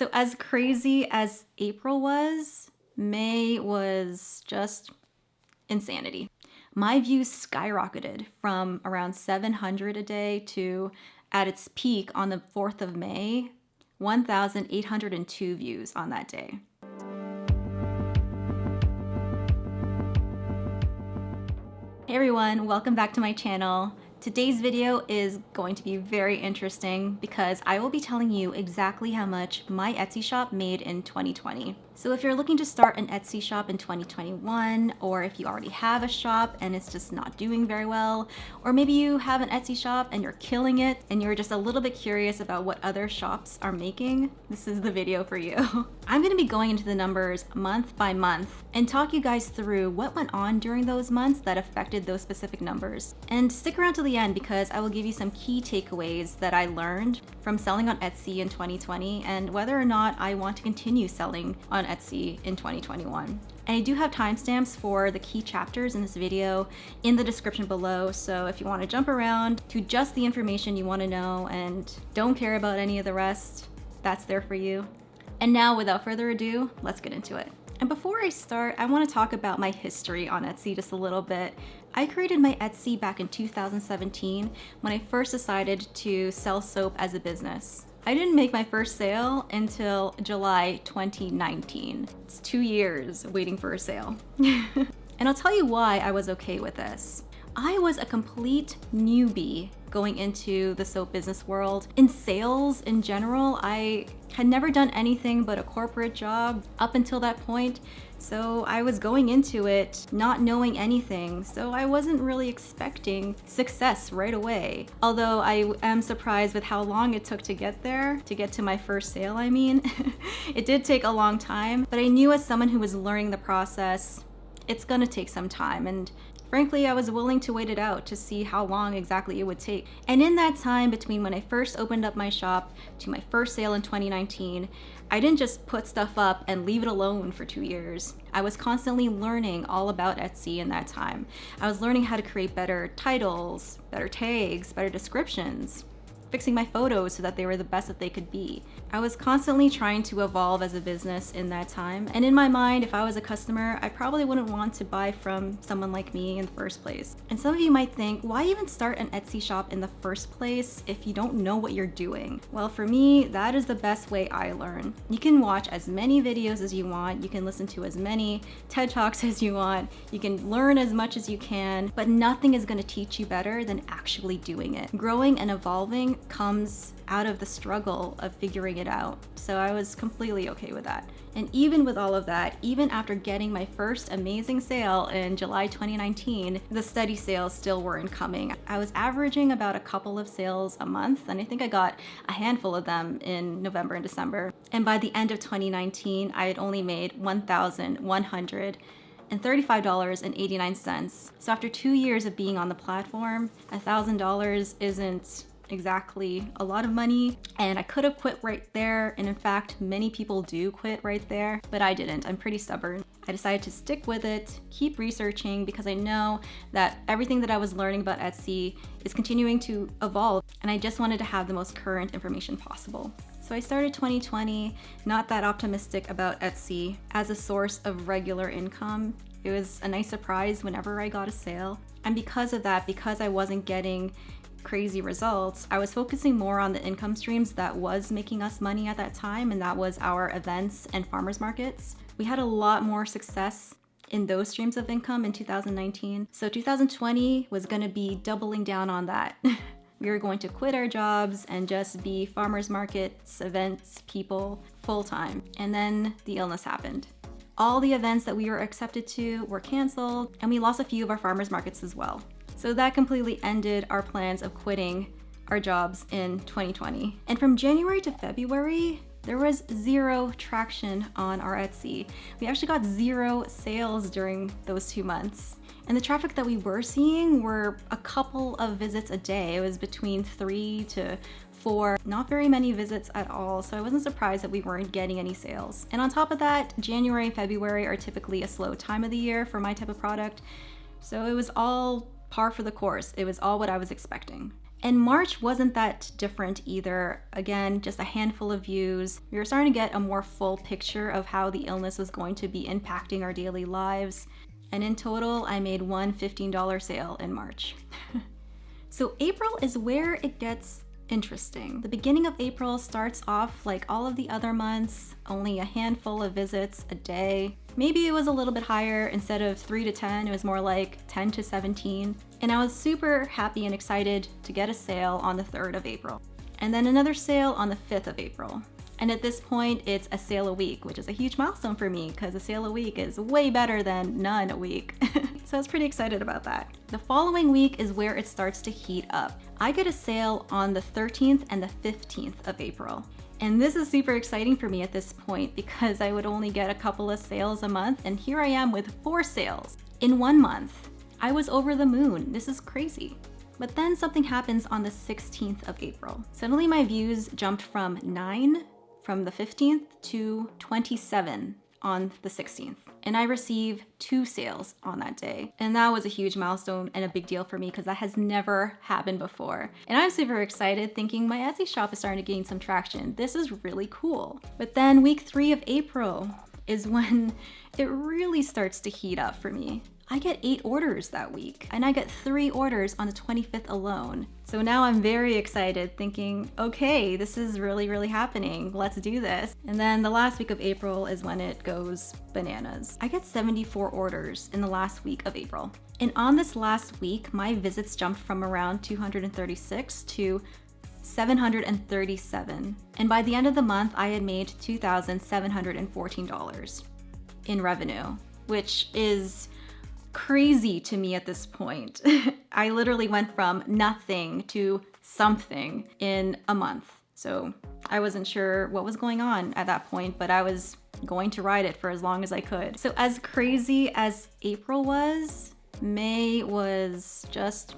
So as crazy as April was, May was just insanity. My views skyrocketed from around 700 a day to, at its peak on the 4th of May, 1,802 views on that day. Hey everyone, welcome back to my channel. Today's video is going to be very interesting because I will be telling you exactly how much my Etsy shop made in 2020. So if you're looking to start an Etsy shop in 2021, or if you already have a shop and it's just not doing very well, or maybe you have an Etsy shop and you're killing it and you're just a little bit curious about what other shops are making, this is the video for you. I'm gonna be going into the numbers month by month and talk you guys through what went on during those months that affected those specific numbers. And stick around till the end because I will give you some key takeaways that I learned from selling on Etsy in 2020 and whether or not I want to continue selling on Etsy in 2021. And I do have timestamps for the key chapters in this video in the description below, so if you want to jump around to just the information you want to know and don't care about any of the rest, that's there for you. And now, without further ado, let's get into it. And before I start, I want to talk about my history on Etsy just a little bit. I created my Etsy back in 2017 when I first decided to sell soap as a business. I didn't make my first sale until July 2019. It's 2 years waiting for a sale. And I'll tell you why I was okay with this. I was a complete newbie going into the soap business world. In sales in general, I had never done anything but a corporate job up until that point. So I was going into it not knowing anything. So I wasn't really expecting success right away. Although I am surprised with how long it took to get there, to get to my first sale, I mean. It did take a long time, but I knew as someone who was learning the process, it's gonna take some time. And frankly, I was willing to wait it out to see how long exactly it would take. And in that time between when I first opened up my shop to my first sale in 2019, I didn't just put stuff up and leave it alone for 2 years. I was constantly learning all about Etsy in that time. I was learning how to create better titles, better tags, better descriptions, fixing my photos so that they were the best that they could be. I was constantly trying to evolve as a business in that time. And in my mind, if I was a customer, I probably wouldn't want to buy from someone like me in the first place. And some of you might think, why even start an Etsy shop in the first place if you don't know what you're doing? Well, for me, that is the best way I learn. You can watch as many videos as you want. You can listen to as many TED Talks as you want. You can learn as much as you can, but nothing is gonna teach you better than actually doing it. Growing and evolving comes out of the struggle of figuring it out. So I was completely okay with that. And even with all of that, even after getting my first amazing sale in July 2019, the steady sales still weren't coming. I was averaging about a couple of sales a month, and I think I got a handful of them in November and December. And by the end of 2019, I had only made $1,135.89. So after 2 years of being on the platform, $1,000 isn't exactly a lot of money, and I could have quit right there, and in fact many people do quit right there, but I didn't. I'm pretty stubborn. I decided to stick with it, keep researching, because I know that everything that I was learning about Etsy is continuing to evolve, and I just wanted to have the most current information possible. So I started 2020 not that optimistic about Etsy as a source of regular income. It was a nice surprise whenever I got a sale, and because of that, because I wasn't getting crazy results, I was focusing more on the income streams that was making us money at that time, and that was our events and farmers markets. We had a lot more success in those streams of income in 2019. So 2020 was going to be doubling down on that. We were going to quit our jobs and just be farmers markets, events, people, full time. And then the illness happened. All the events that we were accepted to were canceled, and we lost a few of our farmers markets as well. So that completely ended our plans of quitting our jobs in 2020. And from January to February, there was zero traction on our Etsy. We actually got zero sales during those 2 months. And the traffic that we were seeing were a couple of visits a day. It was between 3 to 4, not very many visits at all. So I wasn't surprised that we weren't getting any sales. And on top of that, January and February are typically a slow time of the year for my type of product. So it was all par for the course. It was all what I was expecting. And March wasn't that different either. Again, just a handful of views. We were starting to get a more full picture of how the illness was going to be impacting our daily lives. And in total, I made one $15 sale in March. So April is where it gets interesting. The beginning of April starts off like all of the other months, only a handful of visits a day. Maybe it was a little bit higher. Instead of 3 to 10, it was more like 10 to 17. And I was super happy and excited to get a sale on the 3rd of April. And then another sale on the 5th of April. And at this point, it's a sale a week, which is a huge milestone for me because a sale a week is way better than none a week. So I was pretty excited about that. The following week is where it starts to heat up. I get a sale on the 13th and the 15th of April. And this is super exciting for me at this point because I would only get a couple of sales a month, and here I am with 4 sales in 1 month. I was over the moon. This is crazy. But then something happens on the 16th of April. Suddenly my views jumped from 9 from the 15th to 27 on the 16th. And I received 2 sales on that day. And that was a huge milestone and a big deal for me because that has never happened before. And I'm super excited thinking my Etsy shop is starting to gain some traction. This is really cool. But then week 3 of April is when it really starts to heat up for me. I get 8 orders that week, and I get 3 orders on the 25th alone. So now I'm very excited thinking, okay, this is really happening. Let's do this. And then the last week of April is when it goes bananas. I get 74 orders in the last week of April. And on this last week, my visits jumped from around 236 to 737. And by the end of the month, I had made $2,714 in revenue, which is crazy to me at this point. I literally went from nothing to something in a month. So I wasn't sure what was going on at that point, but I was going to ride it for as long as I could. So as crazy as April was, May was just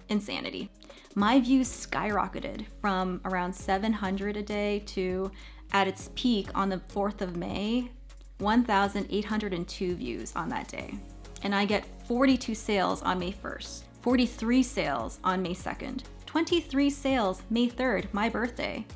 insanity. My views skyrocketed from around 700 a day to, at its peak on the 4th of May, 1,802 views on that day. And I get 42 sales on May 1st, 43 sales on May 2nd, 23 sales May 3rd, my birthday,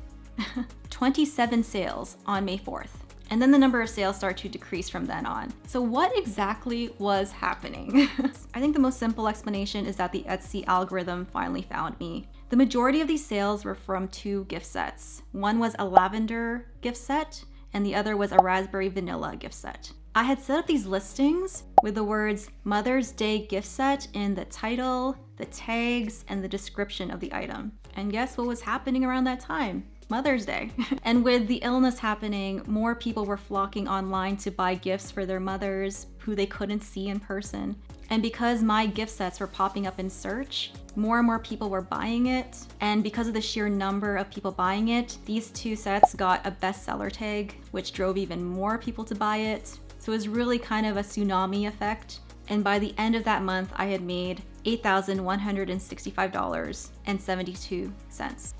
27 sales on May 4th. And then the number of sales start to decrease from then on. So what exactly was happening? I think the most simple explanation is that the Etsy algorithm finally found me. The majority of these sales were from 2 gift sets. One was a lavender gift set, and the other was a raspberry vanilla gift set. I had set up these listings with the words Mother's Day gift set in the title, the tags, and the description of the item. And guess what was happening around that time? Mother's Day. And with the illness happening, more people were flocking online to buy gifts for their mothers who they couldn't see in person. And because my gift sets were popping up in search, more and more people were buying it. And because of the sheer number of people buying it, these 2 sets got a bestseller tag, which drove even more people to buy it. So it was really kind of a tsunami effect. And by the end of that month, I had made $8,165.72.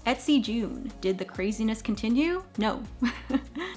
Etsy June. Did the craziness continue? No.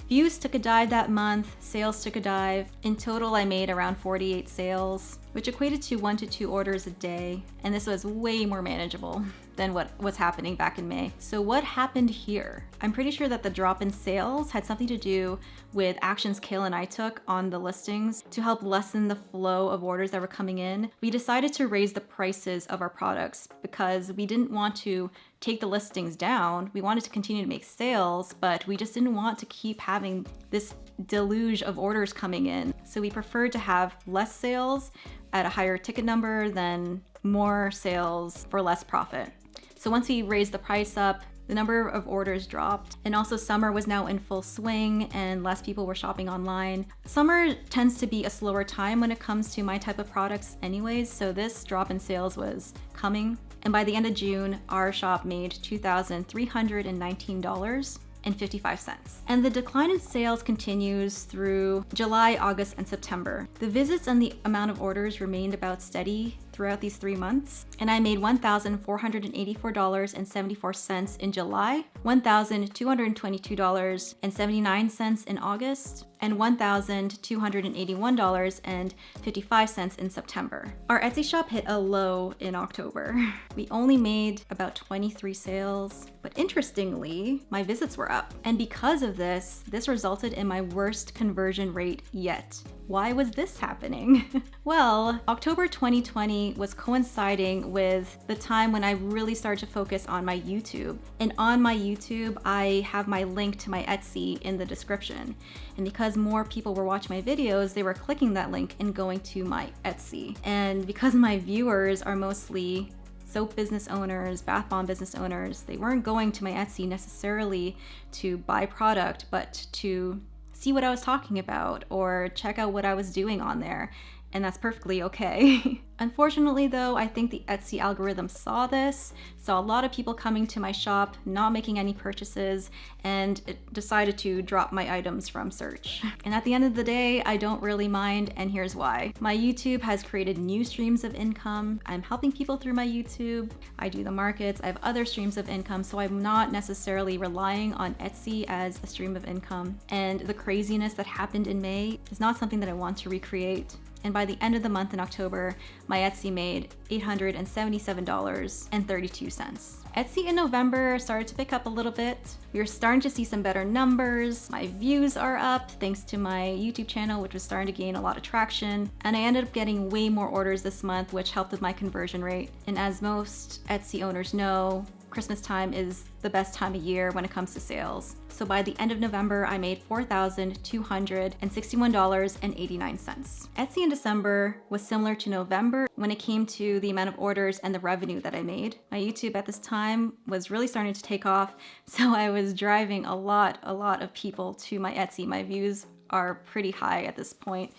Views took a dive that month, sales took a dive. In total, I made around 48 sales, which equated to 1 to 2 orders a day. And this was way more manageable than what was happening back in May. So what happened here? I'm pretty sure that the drop in sales had something to do with actions Kale and I took on the listings to help lessen the flow of orders that were coming in. We decided to raise the prices of our products because we didn't want to take the listings down. We wanted to continue to make sales, but we just didn't want to keep having this deluge of orders coming in. So we preferred to have less sales at a higher ticket number than more sales for less profit. So once we raised the price up, the number of orders dropped, and also summer was now in full swing and less people were shopping online. Summer tends to be a slower time when it comes to my type of products anyways, so this drop in sales was coming. And by the end of June, our shop made $2,319.55. And the decline in sales continues through July, August, and September. The visits and the amount of orders remained about steady throughout these 3 months, and I made $1,484.74 in July, $1,222.79 in August, and $1,281.55 in September. Our Etsy shop hit a low in October. We only made about 23 sales, but interestingly, my visits were up. And because of this resulted in my worst conversion rate yet. Why was this happening? Well, October 2020 was coinciding with the time when I really started to focus on my YouTube. And on my YouTube, I have my link to my Etsy in the description. And because more people were watching my videos, they were clicking that link and going to my Etsy. And because my viewers are mostly soap business owners, bath bomb business owners, they weren't going to my Etsy necessarily to buy product, but to see what I was talking about or check out what I was doing on there. And that's perfectly okay. Unfortunately though, I think the Etsy algorithm saw this, saw a lot of people coming to my shop, not making any purchases, and it decided to drop my items from search. And at the end of the day, I don't really mind, and here's why. My YouTube has created new streams of income. I'm helping people through my YouTube. I do the markets. I have other streams of income, so I'm not necessarily relying on Etsy as a stream of income. And the craziness that happened in May is not something that I want to recreate. And by the end of the month in October, my Etsy made $877.32. Etsy in November started to pick up a little bit. We were starting to see some better numbers. My views are up thanks to my YouTube channel, which was starting to gain a lot of traction. And I ended up getting way more orders this month, which helped with my conversion rate. And as most Etsy owners know, Christmas time is the best time of year when it comes to sales. So by the end of November, I made $4,261.89. Etsy in December was similar to November when it came to the amount of orders and the revenue that I made. My YouTube at this time was really starting to take off, so I was driving a lot of people to my Etsy. My views are pretty high at this point.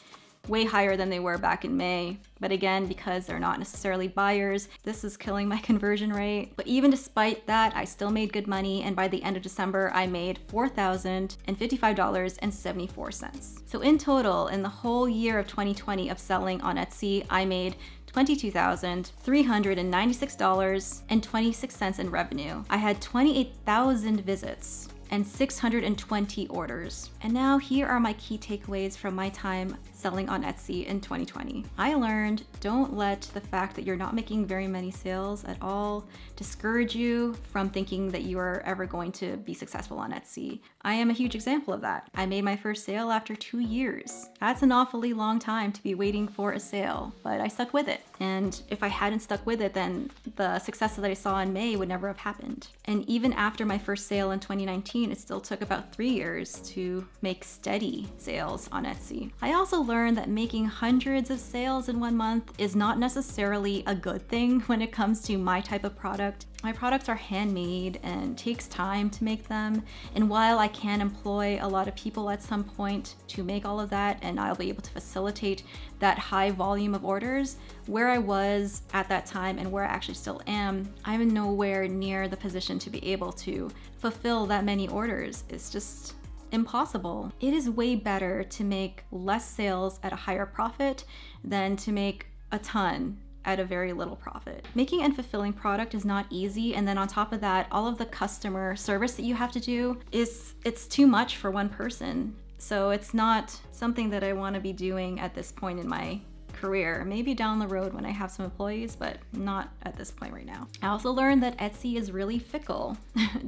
Way higher than they were back in May. But again, because they're not necessarily buyers, this is killing my conversion rate. But even despite that, I still made good money, and by the end of December, I made $4,055.74. So in total, in the whole year of 2020 of selling on Etsy, I made $22,396.26 in revenue. I had 28,000 visits and 620 orders. And now here are my key takeaways from my time selling on Etsy in 2020. I learned, don't let the fact that you're not making very many sales at all discourage you from thinking that you are ever going to be successful on Etsy. I am a huge example of that. I made my first sale after 2 years. That's an awfully long time to be waiting for a sale, but I stuck with it. And if I hadn't stuck with it, then the success that I saw in May would never have happened. And even after my first sale in 2019, it still took about 3 years to make steady sales on Etsy. I also learned that making hundreds of sales in 1 month is not necessarily a good thing when it comes to my type of product. My products are handmade and takes time to make them. And while I can employ a lot of people at some point to make all of that, and I'll be able to facilitate that high volume of orders, where I was at that time and where I actually still am, I'm nowhere near the position to be able to fulfill that many orders. It's just impossible. It is way better to make less sales at a higher profit than to make a ton at a very little profit. Making and fulfilling product is not easy, and then on top of that, all of the customer service that you have to do it's too much for one person. So it's not something that I want to be doing at this point in my career. Maybe down the road when I have some employees, but not at this point right now. I also learned that Etsy is really fickle.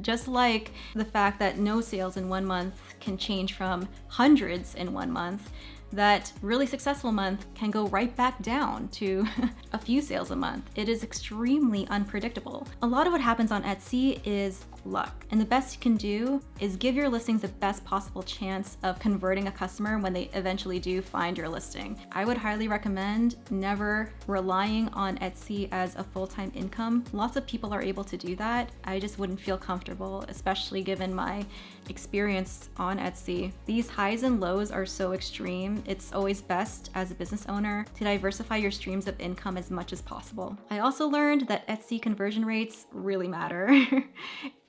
Just like the fact that no sales in 1 month can change from hundreds in 1 month, that really successful month can go right back down to a few sales a month. It is extremely unpredictable. A lot of what happens on Etsy is luck. And the best you can do is give your listings the best possible chance of converting a customer when they eventually do find your listing. I would highly recommend never relying on Etsy as a full-time income. Lots of people are able to do that. I just wouldn't feel comfortable, especially given my experience on Etsy. These highs and lows are so extreme time, it's always best as a business owner to diversify your streams of income as much as possible. I also learned that Etsy conversion rates really matter.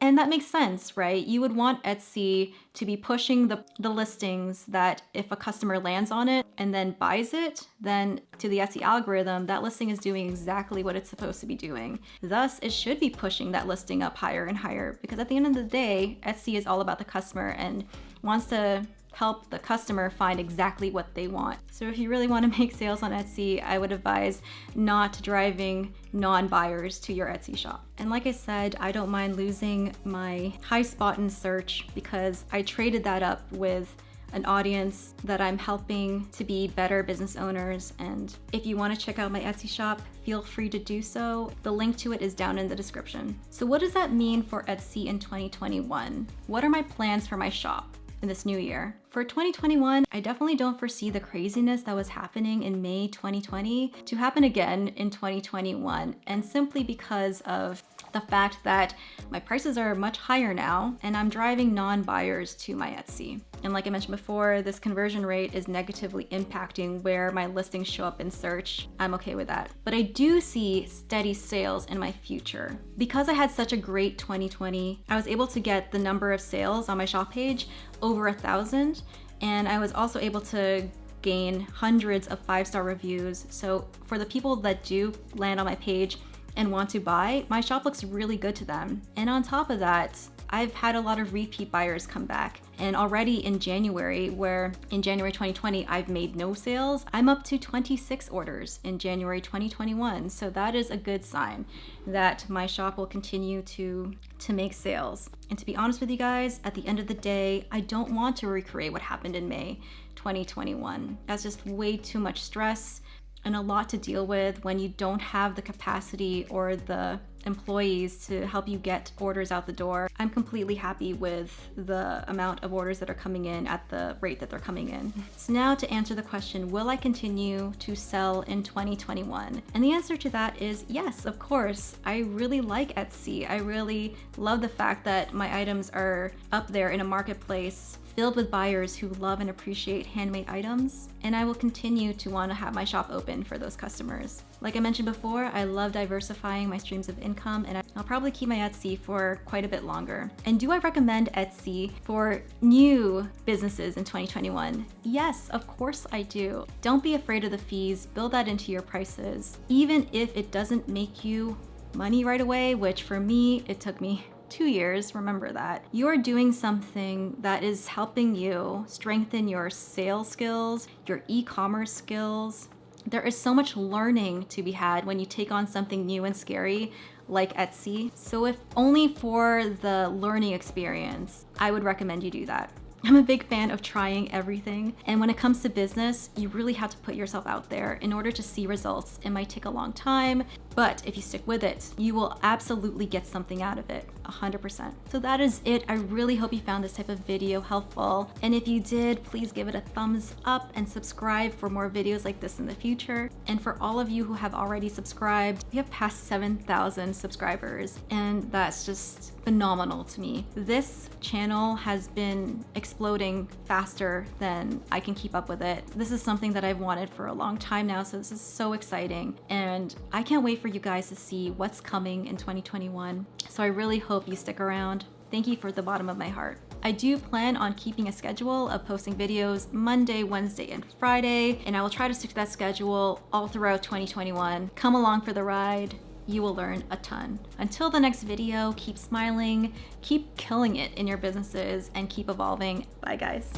And that makes sense, right? You would want Etsy to be pushing the listings that if a customer lands on it and then buys it, then to the Etsy algorithm, that listing is doing exactly what it's supposed to be doing. Thus, it should be pushing that listing up higher and higher, because at the end of the day, Etsy is all about the customer and wants to help the customer find exactly what they want. So if you really want to make sales on Etsy, I would advise not driving non-buyers to your Etsy shop. And like I said, I don't mind losing my high spot in search because I traded that up with an audience that I'm helping to be better business owners. And if you want to check out my Etsy shop, feel free to do so. The link to it is down in the description. So what does that mean for Etsy in 2021? What are my plans for my shop in this new year? For 2021, I definitely don't foresee the craziness that was happening in May 2020 to happen again in 2021, and simply because of the fact that my prices are much higher now and I'm driving non-buyers to my Etsy. And like I mentioned before, this conversion rate is negatively impacting where my listings show up in search. I'm okay with that. But I do see steady sales in my future. Because I had such a great 2020, I was able to get the number of sales on my shop page over 1,000, and I was also able to gain hundreds of 5-star reviews. So for the people that do land on my page and want to buy, my shop looks really good to them. And on top of that, I've had a lot of repeat buyers come back. And already in January, where in January 2020, I've made no sales, I'm up to 26 orders in January 2021. So that is a good sign that my shop will continue to make sales. And to be honest with you guys, at the end of the day, I don't want to recreate what happened in May 2021. That's just way too much stress and a lot to deal with when you don't have the capacity or the employees to help you get orders out the door. I'm completely happy with the amount of orders that are coming in at the rate that they're coming in. So now to answer the question, will I continue to sell in 2021? And the answer to that is yes, of course. I really like Etsy. I really love the fact that my items are up there in a marketplace filled with buyers who love and appreciate handmade items, and I will continue to want to have my shop open for those customers. Like I mentioned before, I love diversifying my streams of income, and I'll probably keep my Etsy for quite a bit longer. And do I recommend Etsy for new businesses in 2021? Yes, of course I do. Don't be afraid of the fees, build that into your prices. Even if it doesn't make you money right away, which for me, it took me 2 years, remember that. You are doing something that is helping you strengthen your sales skills, your e-commerce skills. There is so much learning to be had when you take on something new and scary like Etsy. So if only for the learning experience, I would recommend you do that. I'm a big fan of trying everything. And when it comes to business, you really have to put yourself out there in order to see results. It might take a long time, but if you stick with it, you will absolutely get something out of it, 100%. So that is it. I really hope you found this type of video helpful. And if you did, please give it a thumbs up and subscribe for more videos like this in the future. And for all of you who have already subscribed, we have passed 7,000 subscribers, and that's just phenomenal to me. This channel has been exploding faster than I can keep up with it. This is something that I've wanted for a long time now, so this is so exciting. And I can't wait for you guys to see what's coming in 2021. So I really hope you stick around. Thank you from the bottom of my heart. I do plan on keeping a schedule of posting videos Monday, Wednesday, and Friday, and I will try to stick to that schedule all throughout 2021. Come along for the ride. You will learn a ton. Until the next video, keep smiling, keep killing it in your businesses, and keep evolving. Bye, guys.